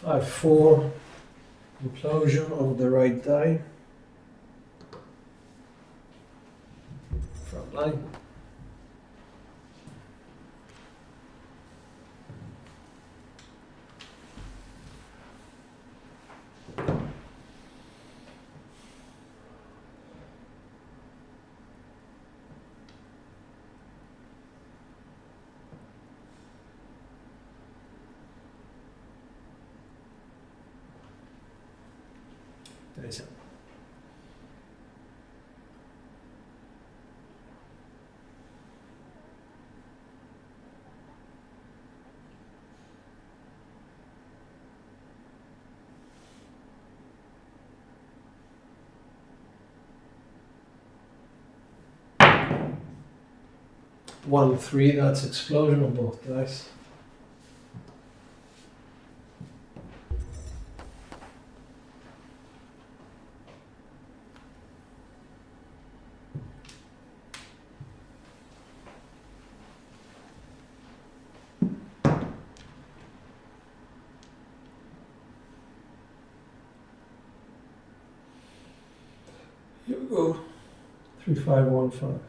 Five, 4. Implosion of the right die. Front line. There's it. One, three, that's explosion on both dice. Here we go. 3, 5, 1, 5.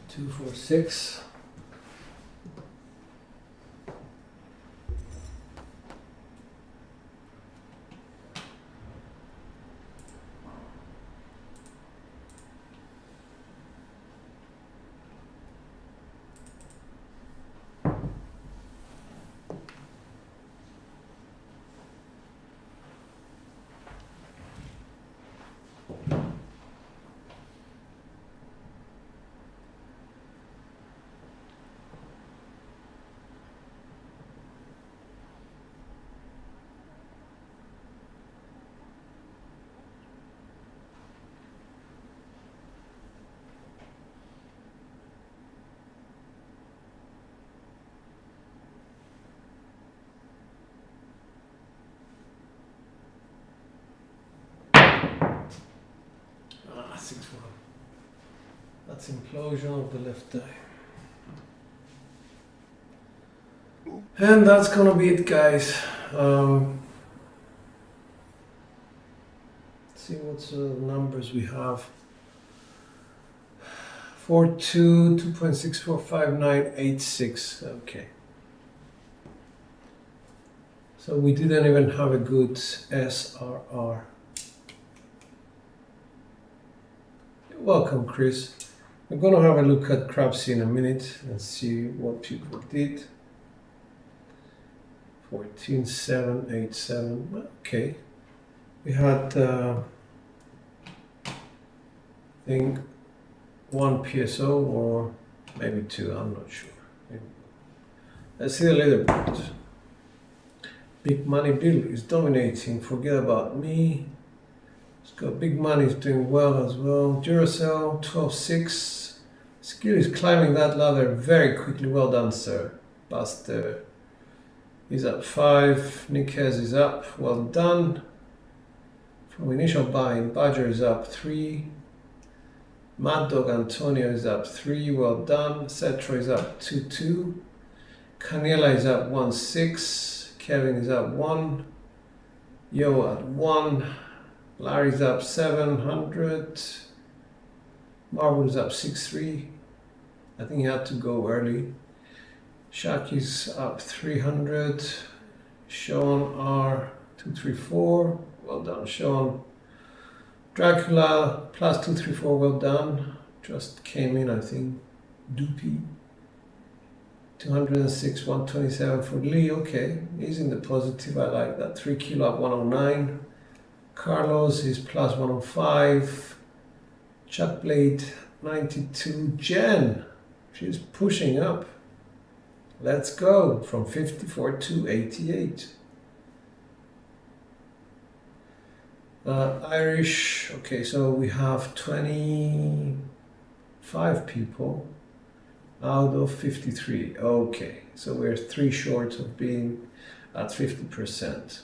Two, four, six. Ah, 6, 1. That's implosion of the left die. And that's gonna be it, guys. Let's see what's the numbers we have. 4.2, 2.645986. Okay. So we didn't even have a good SRR. Welcome, Chris. We're going to have a look at Crapsee in a minute and see what people did. 14787. Okay. We had, I think, 1 PSO or maybe 2. I'm not sure. Let's see the leaderboard. Big Money Bill is dominating. Forget about me. It's got Big Money is doing well as well. Duracell 12.6. Skill is climbing that ladder very quickly. Well done, sir. Buster is up 5. Nickez is up. Well done. From initial buying, Badger is up 3. Mad Dog Antonio is up 3. Well done. Cetra is up 2.2. Canela is up 1.6. Kevin is up 1. Yo at 1. Larry's up 700. Marvel is up 6.3. I think he had to go early. Shaki's up 300. Sean R 234. Well done, Sean. Dracula plus 234. Well done. Just came in, I think. Doopy. 206, 127 for Lee. Okay, he's in the positive. I like that. 3 kilo up 109. Carlos is plus 105. Chuck Blade 92. Jen, she's pushing up. Let's go from 54 to 88. Irish. Okay, so we have 25 people. out of 53. Okay, so we're 3 short of being at 50%.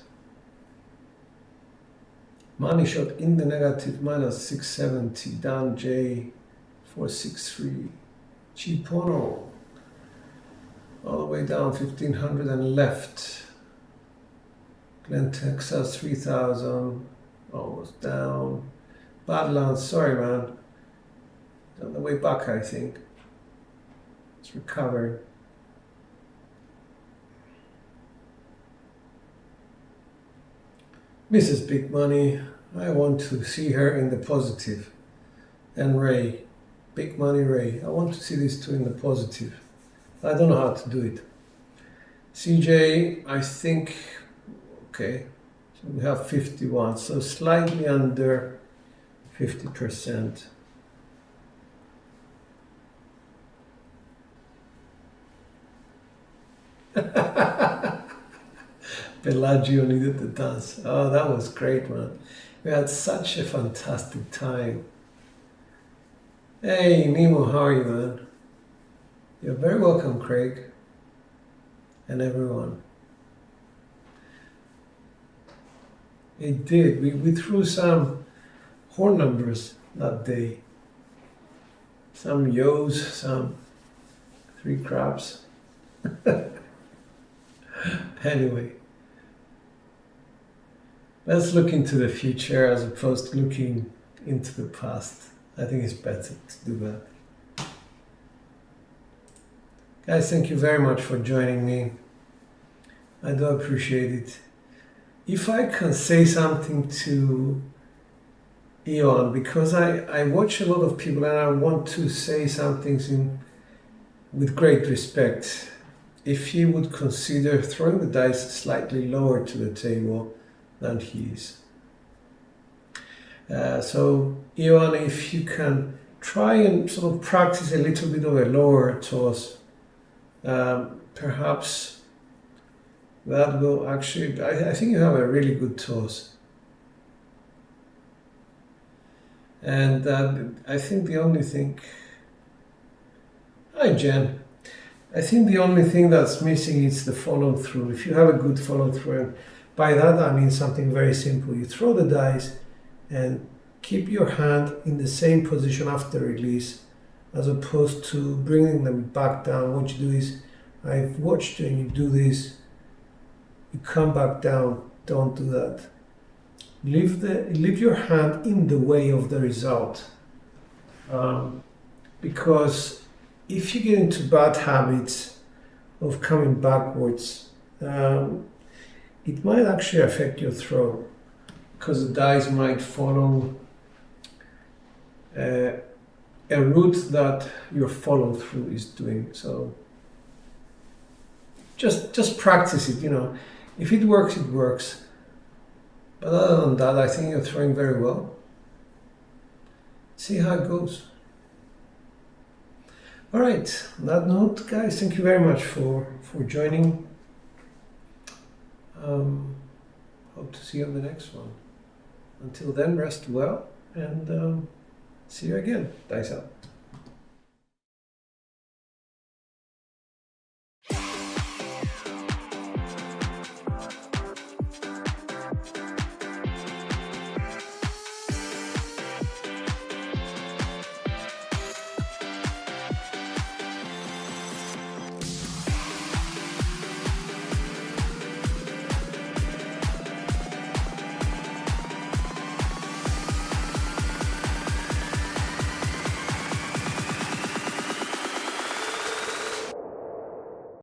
Money shot in the negative, minus 670, down J463. Chipono, all the way down 1500 and left. Glen, Texas 3000, almost down. Badlands, sorry man, on the way back I think. It's recovering. Mrs. Big Money, I want to see her in the positive. And Ray, Big Money Ray, I want to see these two in the positive. I don't know how to do it. CJ, I think, okay, so we have 51, so slightly under 50%. Bellagio needed the dance. Oh, that was great, man. We had such a fantastic time. Hey, Nemo, how are you, man? You're very welcome, Craig, and everyone. It did. We threw some horn numbers that day. Some yos, some 3 craps. Anyway, let's look into the future as opposed to looking into the past. I think it's better to do that. Guys, thank you very much for joining me. I do appreciate it. If I can say something to Eon, because I watch a lot of people and I want to say some things with great respect. If he would consider throwing the dice slightly lower to the table than he is. So, Eon, if you can try and sort of practice a little bit of a lower toss, perhaps that will actually, I think you have a really good toss. And I think the only thing, hi Jen, I think the only thing that's missing is the follow through. If you have a good follow through, and by that I mean something very simple. You throw the dice and keep your hand in the same position after release, as opposed to bringing them back down. What you do is, I've watched you and you do this, you come back down. Don't do that. Leave your hand in the way of the result, because if you get into bad habits of coming backwards, it might actually affect your throw, because the dice might follow a route that your follow through is doing. So just practice it, you know. If it works, it works. But other than that, I think you're throwing very well. See how it goes. All right, on that note, guys, thank you very much for joining. Hope to see you on the next one. Until then, rest well and see you again. Dice out.